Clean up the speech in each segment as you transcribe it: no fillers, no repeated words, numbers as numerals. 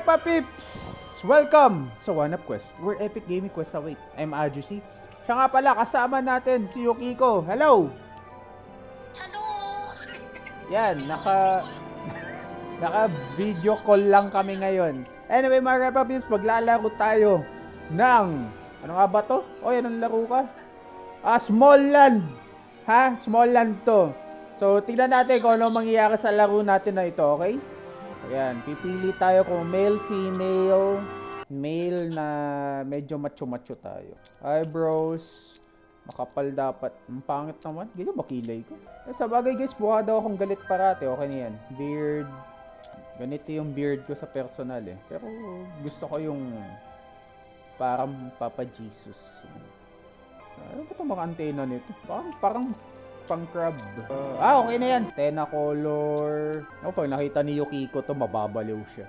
Repa Pips! Welcome sa One Up Quest, where epic gaming quests await. I'm Adjusi. Siya nga pala, kasama natin si Yukiko. Hello! Hello! Yan, naka-video call lang kami ngayon. Anyway, mga Repa Pips, maglalaro tayo ng... Ano nga ba to? O, yan ang laro ka? Small Land! Ha? Small Land to. So, tignan natin kung ano mangyayari sa laro natin na ito, okay? Ayan, pipili tayo kung male, female, male na medyo macho-macho tayo. Eyebrows, makapal dapat. Ang pangit naman. Ganyan ba kilay ko? Sa bagay guys, buha daw akong galit parate. Okay na yan. Beard. Ganito yung beard ko sa personal eh. Pero gusto ko yung parang Papa Jesus. Ano ba itong mga antena nito? Parang pang crab. Okay na yan. Tena color. Pag nakita ni Yukiko to, mababaliw siya.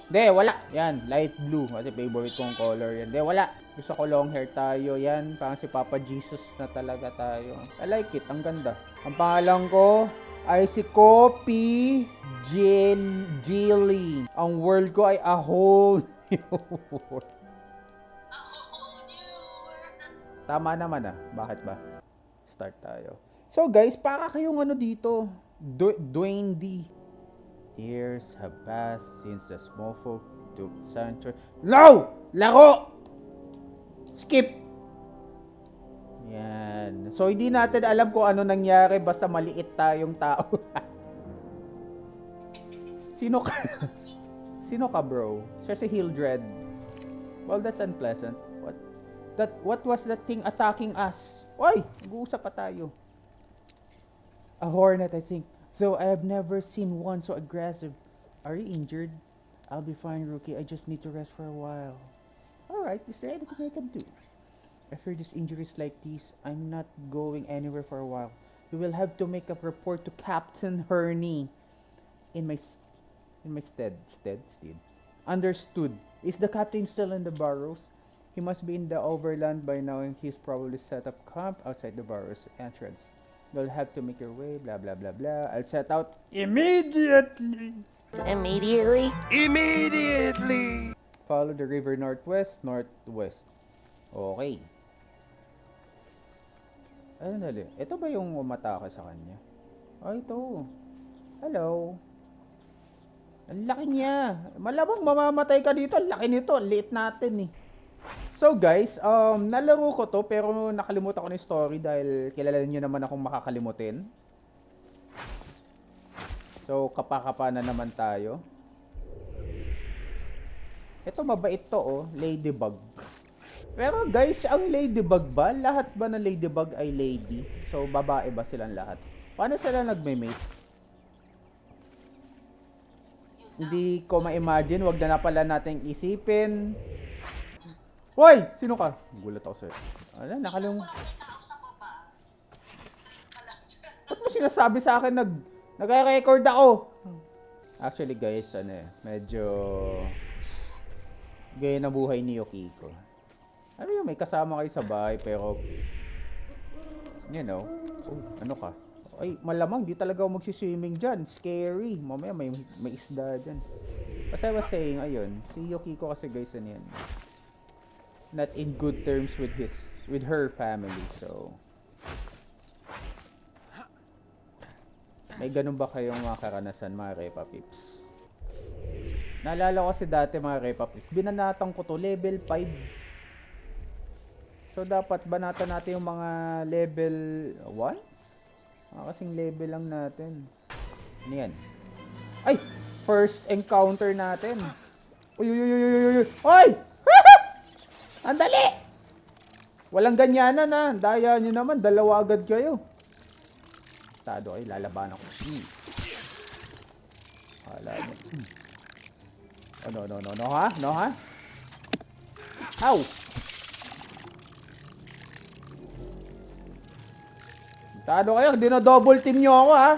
Hindi, wala. Yan, light blue. Kasi favorite kong color yan. Hindi, wala. Gusto ko long hair tayo. Yan, parang si Papa Jesus na talaga tayo. I like it. Ang ganda. Ang pangalan ko ay si Kopi Jelly. Ang world ko ay a whole new world. Tama naman ah. Bakit ba? Start tayo. So guys, para kayong ano dito, Dwayne D. Years have passed since the small folk took sanctuary. No! Laro! Skip! Yan. So hindi natin alam kung ano nangyari, basta maliit tayong tao. Sino ka? Sino ka, bro? Siya si Hildred. Well, that's unpleasant. What was that thing attacking us? Oy! Nag-uusap pa tayo. A hornet, I think. Though I have never seen one so aggressive. Are you injured? I'll be fine, Rookie. I just need to rest for a while. Alright, is there anything I can do? After these injuries like these, I'm not going anywhere for a while. We will have to make a report to Captain Herney. In my stead. Understood. Is the captain still in the burrows? He must be in the overland by now, and he's probably set up camp outside the burrow's entrance. You'll have to make your way, blah blah blah blah. I'll set out immediately. Immediately! Follow the river northwest. Okay. Ano nali? Ito ba yung umatake sa kanya? Ito. Hello. Ang laki niya. Malamang mamamatay ka dito. Ang laki nito. Liit natin eh. So guys, nalaro ko to pero nakalimutan ko na yung story dahil kilala niyo naman akong makakalimutin. So kapakapa na naman tayo. Ito mabait to oh, ladybug. Pero guys, ang ladybug ba? Lahat ba ng ladybug ay lady? So babae ba silang lahat? Paano sila nagme-mate? Hindi ko ma-imagine, wag na pala nating isipin. Hoy! Sino ka? Gulat ako sa'yo. Ano? Ba't mo sinasabi sa akin nag-record ako? Actually guys, medyo gaya na buhay ni Yukiko. Ano yun, may kasama kayo sa bahay pero you know, ano ka? Ay, malamang di talaga ako magsiswimming dyan. Scary. Mamaya may isda dyan. As I was saying, ayun, si Yukiko kasi guys, ano yan, not in good terms with her family, so may ganun ba kayong mga karanasan, mga Repa Pips? Naalala ko kasi dati, mga Repa Pips, binanatan ko to level 5, so dapat banatan natin yung mga level 1? Kasing level lang natin. Ano yan? Ay! First encounter natin. Uy! Andali! Walang ganyanan na. Daya nyo naman. Dalawa agad kayo. Tado kayo. Lalaban ako. Wala nyo. Oh, no ha? No ha? Ow! Tado kayo. Dino-double team nyo ako ha.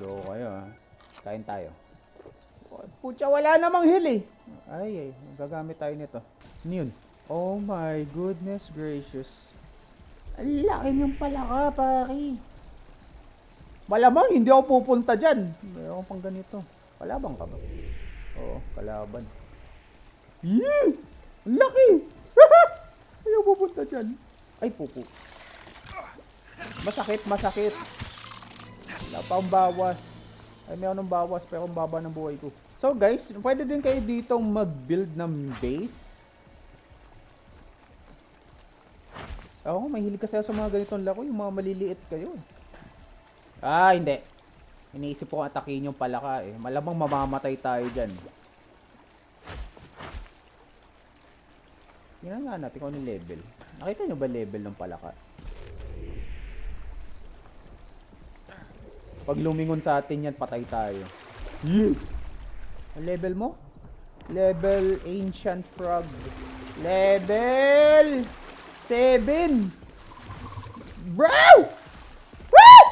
Low kayo ha. Kain tayo. Pucha, wala namang heal eh. Ay, gagamit tayo nito. Ano yun? Oh my goodness gracious. Ang laki niyong palaka, pari. Malamang hindi ako pupunta dyan. Mayroon pang ganito. Kalaban ka ba? Oo, kalaban. Yee! Ang laki! Ayaw pupunta dyan. Ay, pupo. Masakit, masakit. Wala pa akong bawas. Ay, may anong bawas pero ang baba ng buhay ko. So guys, pwede din kayo ditong mag-build ng base. Ako, mahilig kasi ako sa mga ganitong laro. Yung mga maliliit kayo. Ah, hindi. Iniisip ko atakin yung palaka eh. Malamang mamamatay tayo dyan. Tingnan nga natin kung ano level. Nakita nyo ba level ng palaka? Pag lumingon sa atin yan, patay tayo. Yeah! Ang level mo? Level Ancient Frog. Level 7! Bro! Woo!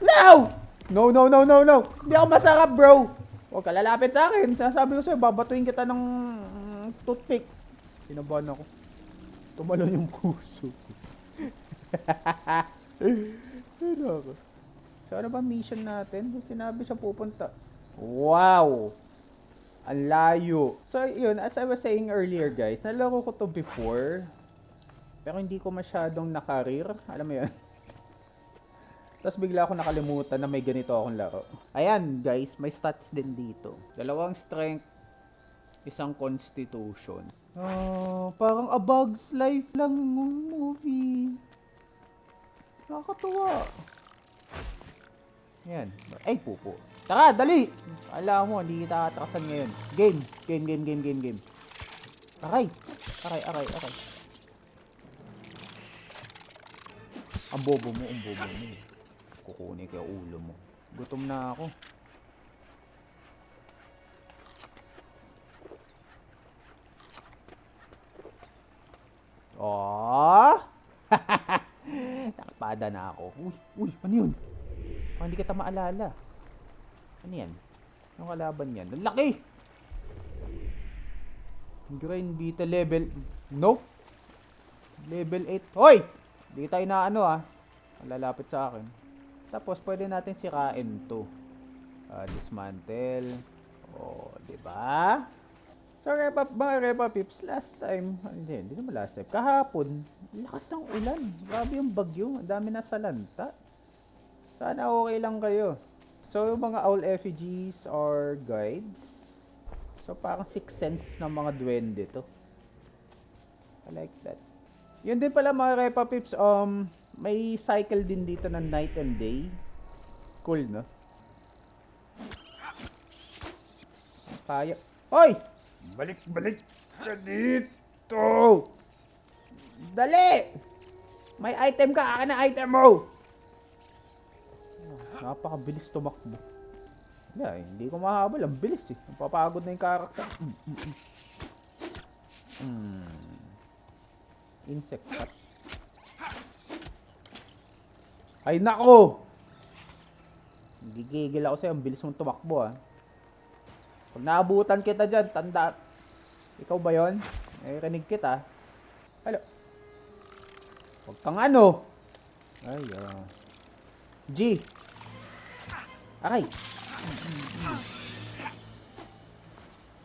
No! No, no, no, no, no! Hindi ako masarap, bro! Huwag ka lalapit sa akin. Sasabi ko sa'yo, babatuin kita ng toothpick. Sinabahan ako. Tumalon yung puso. Ano ako? So, ano ba mission natin? Sinabi siya pupunta. Wow! Ang layo. So, yun, as I was saying earlier, guys, nalaro ko to before. Pero hindi ko masyadong nakarir. Alam mo yun? Tapos bigla ako nakalimutan na may ganito akong laro. Ayan, guys, may stats din dito. 2 strength, 1 constitution. Parang A Bug's Life lang yung movie. Nakakatuwa. Ayan. Ay, pupo. Tara, dali! Alam mo, hindi kita atrasan ngayon. Game. Aray. Ang bobo mo. Kukunin ko yung ulo mo. Gutom na ako. Oh! Nakapada na ako. Uy, ano yun? Parang hindi kita maalala. Ano yan? Anong kalaban yan? Ang laki! Grind Beta level... Nope! Level 8. Hoy! Hindi tayo na ano ah. Lalapit sa akin. Tapos pwede natin sirain to. Dismantle. Oh, diba? So, mga Repa Pips, last time, hindi naman last time, kahapon, lakas ng ulan. Grabe yung bagyo. Ang dami na salanta. Sana okay lang kayo. So, yung mga owl effigies or guides. So, parang 6 cents ng mga duwende to. I like that. Yun din pala mga Repa Pips, may cycle din dito ng night and day. Cool, no? Kaya. Hoy! Balik ka dito! Dali! May item ka! Akin na item mo! Napakabilis tumakbo. Hindi ko mahabol. Ang bilis eh. Napapagod na yung karakter. Insect cut. Ay nako! Gigigil ako sa'yo. Ang bilis mong tumakbo ah. Pag naabutan kita dyan, tanda. Ikaw ba yun? Rinig kita. Hello. Huwag kang ano. Ay, G. Aray.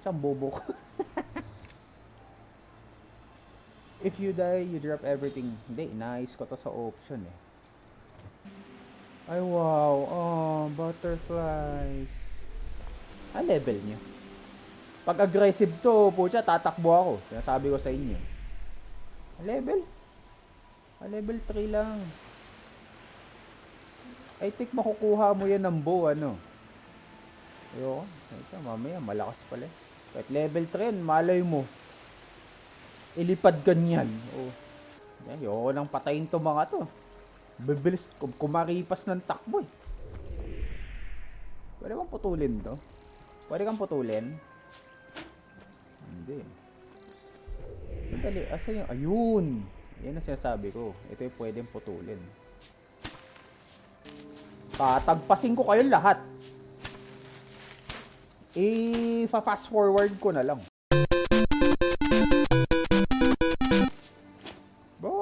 Saan bobo ko? If you die, you drop everything. Hindi, nice ko to sa option eh. Ay, wow. Oh, butterflies. Level niya. Pag aggressive to, pucha, tatakbo ako. Sinasabi ko sa inyo. Level? Level 3 lang. I think makukuha mo yan ng bow, ano. Ayoko. Ito, mamaya, malakas pala. Kahit level 3 yan, malay mo. Ilipad ganyan. Oh. Yan, ayoko nang patayin to mga to. Bibilis, kumaripas ng takbo eh. Pwede bang putulin to? Pwede kang putulin? Hindi. Madali. Asa yung... Ayun! Yan ang sinasabi ko. Ito yung pwedeng putulin. Patagpasin ko kayo lahat. I-fast forward ko na lang.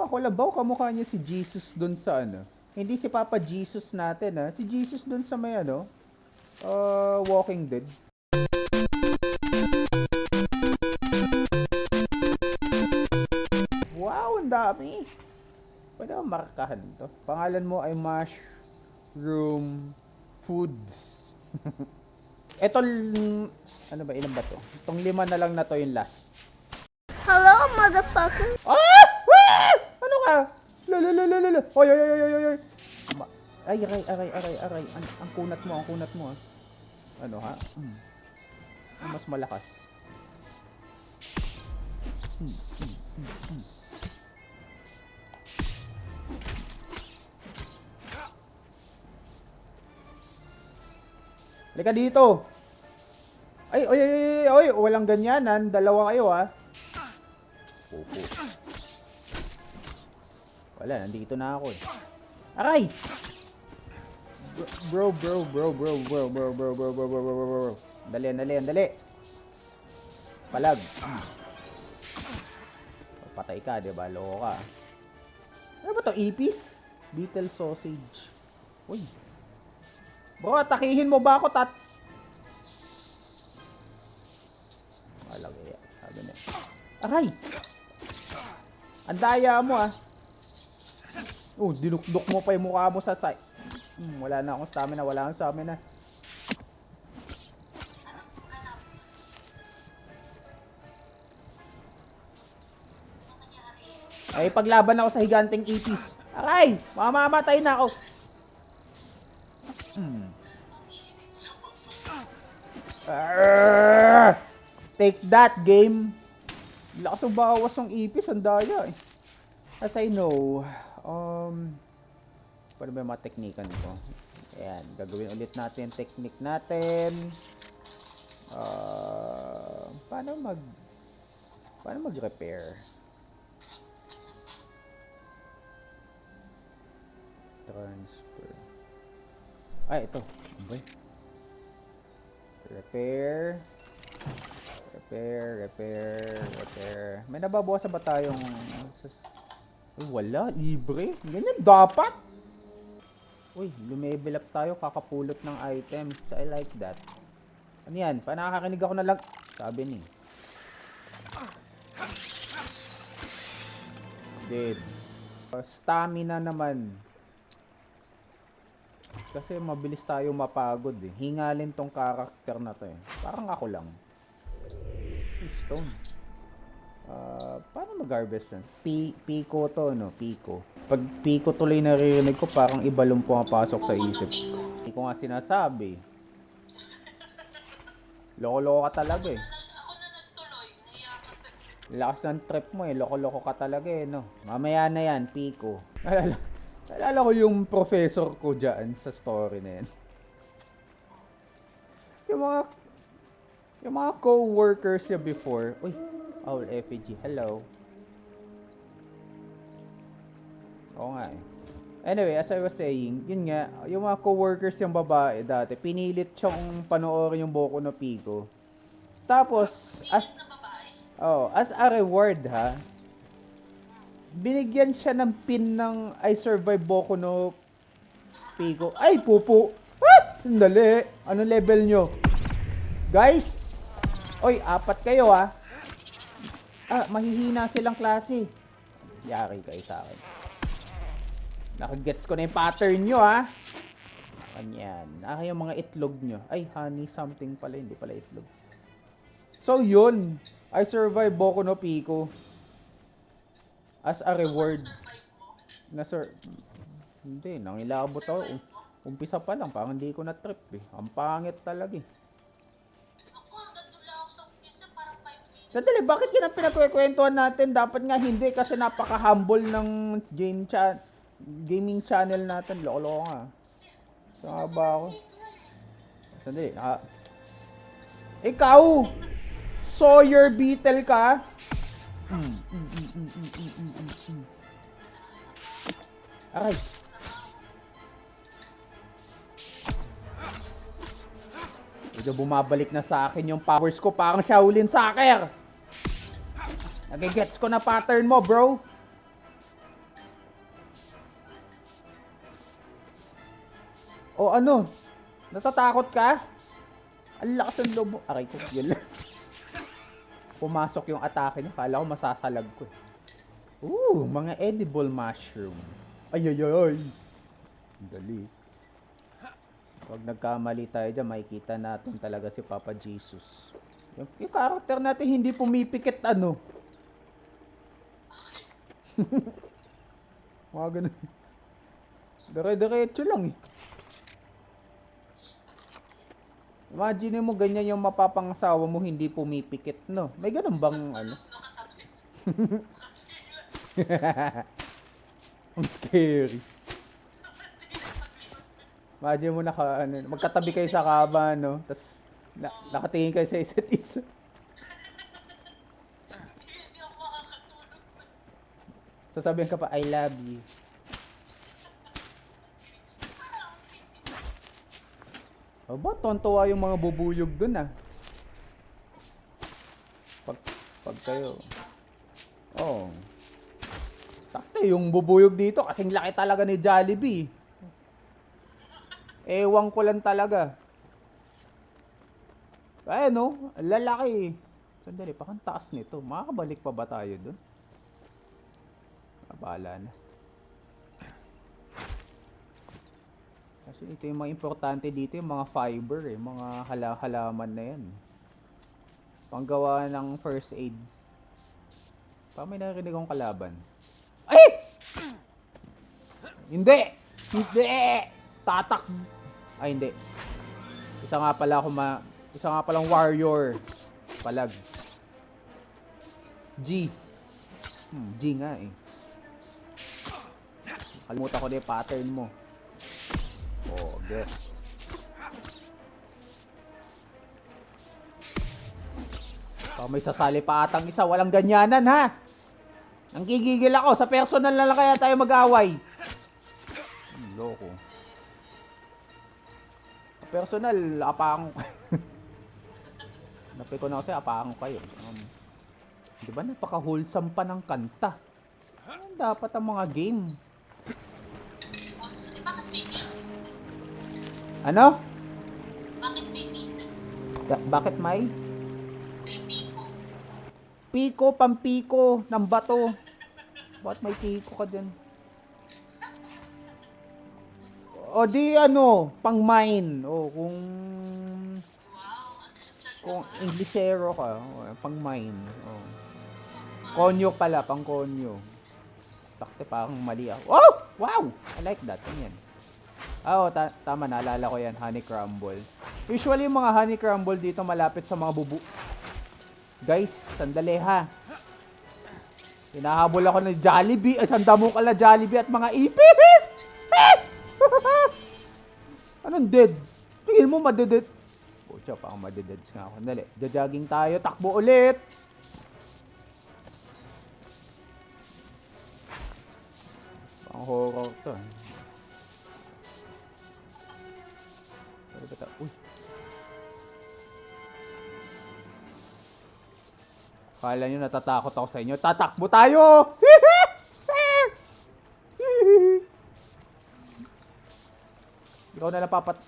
Ako lang ba? Kamukha niya si Jesus dun sa ano? Hindi si Papa Jesus natin, ha? Si Jesus dun sa may ano, Walking Dead. Wow, ang dami. Pwede ba markahan to? Pangalan mo ay Mushroom Foods. Ito, ano ba, ilan ba to? Itong 5 na lang na to yung last. Hello, motherfucker. Ah! Ah! Ano ka? Lolo. Oy. Ay, aray. Ang kunat mo, ah. Ano ha? Ang mas malakas. Halika dito. Oy, walang ganyanan. Dalawa kayo, ha. Popo. Wala, nandito na ako, eh. Aray! Bro. Dali. Palag. Patay ka, diba? Loko ka. Ano ba to? Ipis? Beetle sausage. Uy. Bro, atakihin mo ba ako, Malag yan. Sabi na. Aray! Ang daya mo, ah. Dinukdok mo pa yung mukha mo sa side. Wala na akong stamina. Ay, paglaban ako sa higanteng ipis. Aray! Mamamatay na ako. Take that, game. Lakas ng bawas ng ipis. Ang daya, eh. As I know, paano ba yung mga teknikan nito? Ayan, gagawin ulit natin yung technique natin. Paano mag-repair? Transfer. Ay, ito. Ano ba yun? Repair. May nababawasan ba tayong... Ay, wala. Libre. Ganyan dapat. Uy, lumevel up tayo. Kakapulot ng items. I like that. Ano yan? Nakakarinig ako na lang. Sabi ni. Dead. Stamina naman. Kasi mabilis tayo mapagod, eh. Hingalin tong character na to, eh. Parang ako lang. Stone. Paano mag-harvest yan? Pico to, no? Pico. Pag Pico tuloy naririnig ko, parang iba lang pumapasok sa isip ko. Hindi ko nga sinasabi. Loko-loko ka talaga, eh. Ako na nagtuloy. Lakas ng trip mo, eh. Loko-loko ka talaga, eh, no? Mamaya na yan, Pico. Alala ko yung professor ko dyan sa story na yan. Yung mga co-workers niya before. Uy, Owl Effigy. Hello. Oo nga, eh. Anyway, as I was saying, yun nga, yung mga co-workers yung babae dati, pinilit siyang panoorin yung Boku no Pico. Tapos, as a reward, ha, binigyan siya ng pin ng I Survive Boku no Pico. Ay, pupo! Ah! Sandali. Anong level nyo? Guys! Oy, 4 kayo, ah. Mahihina silang klase. Yari kayo sa akin. Nakagets ko na yung pattern nyo, ah. Ganyan. Yung mga itlog nyo. Ay, honey something pala. Hindi pala itlog. So, yun. I Survive Boku no Pico. As a reward. Hindi, nangilabot ako. Umpisa pa lang, parang hindi ko na-trip, eh. Ang pangit talaga, eh. Ako, hanggang doon lang ako sa umpisa, parang 5 minutes. Dadali, bakit yun ang pinagkwentuhan natin? Dapat nga hindi kasi napaka-humble ng gaming channel natin. Loko-loko nga. Saan ba ako? Sandali, ikaw! Sawyer Beetle ka? Aray. Medyo bumabalik na sa akin yung powers ko. Parang Shaolin Soccer. Nagigets ko na pattern mo, bro. O ano? Natatakot ka? Ang lakas ng loob mo. Aray ko, yun lang. Pumasok yung atake niya. Kala ko masasalag ko. Mga edible mushroom. Ay, ay, ay, ay. Dali. Pag nagkamali tayo dyan, makikita natin talaga si Papa Jesus. Yung karakter natin hindi pumipikit ano. Mga ganun. Dire-diretso lang eh. Imagine mo ganyan yung mapapangasawa mo hindi pumipikit, no? May ganun bang ano? Ang scary. Imagine mo magkatabi kayo sa kama, no? Tapos nakatingin kayo sa isa't isa. Hindi ako makakatulog. Sasabihin ka pa, I love you. Aba, tontuwa yung mga bubuyog dun ah. Pag kayo. Oh. Takte, yung bubuyog dito kasing laki talaga ni Jollibee. Ewan ko lang talaga. Ay no, lalaki. Sandali, pakang taas nito. Makakabalik pa ba tayo dun? Abala na. Kasi ito yung mga importante dito, yung mga fiber eh, mga halaman na yan. Panggawa ng first aid. Pa may narinig akong kalaban. Ay! Hindi! Hindi! Tatak! Ay hindi. Isa nga palang warrior. Palag. G. G nga eh. Kalimutan ko na yung pattern mo. Oh, guess. Oh, may sasali pa atang isa. Walang ganyanan, ha? Ang gigigil ako. Sa personal na lang kaya tayo mag-away. Loko. Sa personal, apang... Napay ko na kasi, apang kayo. Di ba napaka-wholesome pa ng kanta? Ano dapat ang mga game? Bakit baby? Ano? Bakit baby? Bakit may? Baby ko. Piko, pampiko ng bato. Bakit may piko ka dyan? O di ano, pang mine. O kung Englishero ka, pang mine. O. Konyo pala, pang konyo. Takte parang mali ako. Oh! Wow! I like that. Yan. Oo, tama, naalala ko yan, honey crumble. Usually yung mga honey crumble dito malapit sa mga bubu. Guys, sandali ha. Hinahabol ako ng Jollibee, sandamo ka na Jollibee at mga ipis! Anong dead? Tingin mo madedead? Pucha, parang madedeads nga ako. Sandali, jogging tayo, takbo ulit! Pang horror to. Uy. Kala nyo natatakot ako sa inyo. Tatakbo tayo! Ikaw na napapat...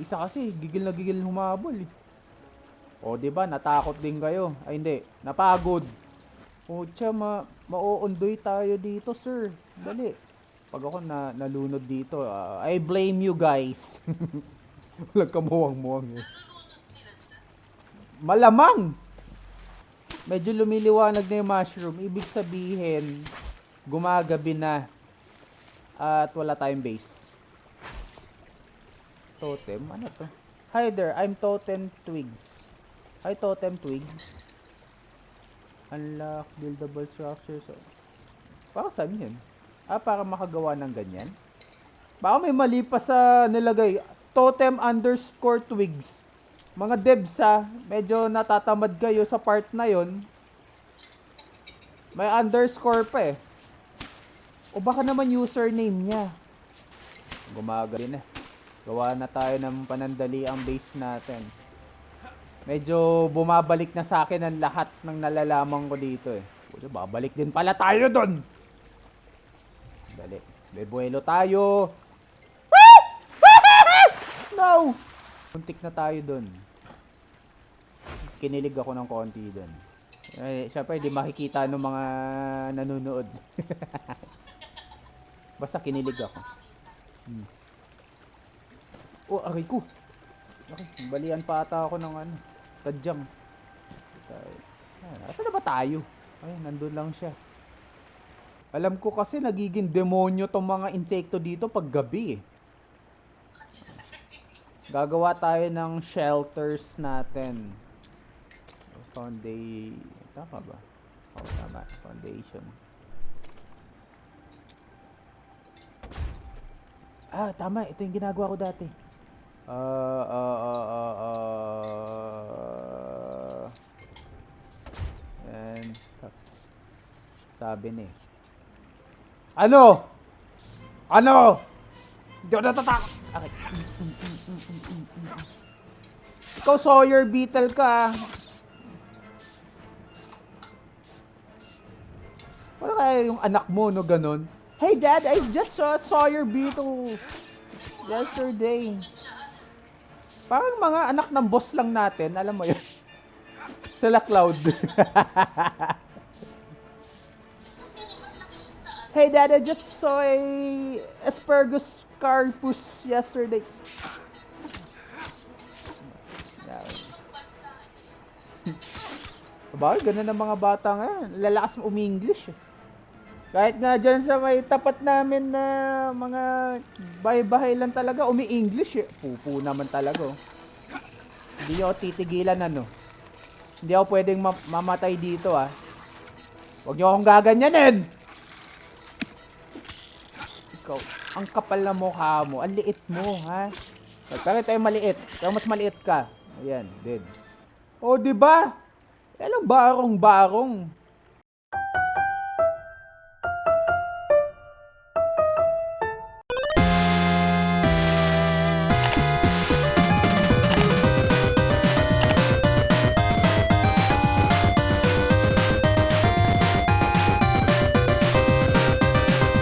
Isa kasi, gigil na gigil humabol eh. O diba, natakot din kayo. Ay hindi, napagod. Pucha, mauundoy tayo dito, sir. Dali. Pag ako nalunod dito, I blame you guys. Walang kamuwang-muwang eh. Malamang! Medyo lumiliwanag na yung mushroom. Ibig sabihin, gumagabi na. At wala tayong base. Totem? Ano to? Hi there, I'm Totem Twigs. Hi Totem Twigs. Unlock buildable structures. Para saan yun? Para makagawa ng ganyan? Baka may mali pa sa nilagay. Totem underscore twigs. Mga devs medyo natatamad kayo sa part na yon. May underscore pa eh. O baka naman username niya. Gumagali na. Gawa na tayo ng panandali ang base natin. Medyo bumabalik na sa akin ang lahat ng nalalaman ko dito eh. Babalik din pala tayo doon. Dali. Bebuelo tayo. no! Muntik na tayo dun. Kinilig ako ng konti dun. Siyempre, di makikita ng mga nanonood. Basta kinilig ako. Oh, aray ko. Okay, balian pa ata ako ng ano, tadyang. Asa na ba tayo? Ay, nandun lang siya. Alam ko kasi nagiging demonyo tong mga insekto dito pag gabi eh. Gagawa tayo ng shelters natin. Tama ba? Oo, tama. Foundation. Ah, tama. Ito yung ginagawa ko dati. And sabi ni. Ano? Ano? Hindi ako natatakot. Okay. Ikaw Sawyer Beetle ka. Wala kaya yung anak mo, no, ganon? Hey dad, I just saw Sawyer Beetle yesterday. Parang mga anak ng boss lang natin, alam mo yun. Sila Cloud. Hey dad, I just saw a Aspergus carpus yesterday. Bakit ganun ang mga bata ngayon? Lalakas mo umi-English eh. Kahit nga dyan sa may tapat namin na mga bahay-bahay lang talaga, umi-English eh. Pupu naman talaga oh. Hindi ako titigilan ano. Hindi ako pwedeng mamatay dito ah. Huwag niyo akong gaganyanin! Ikaw, ang kapal na mukha mo, ang liit mo ha. Bakit tayo maliit? Kaya mas maliit ka. Ayan, dead. Oh, di ba? Alam, barong-barong.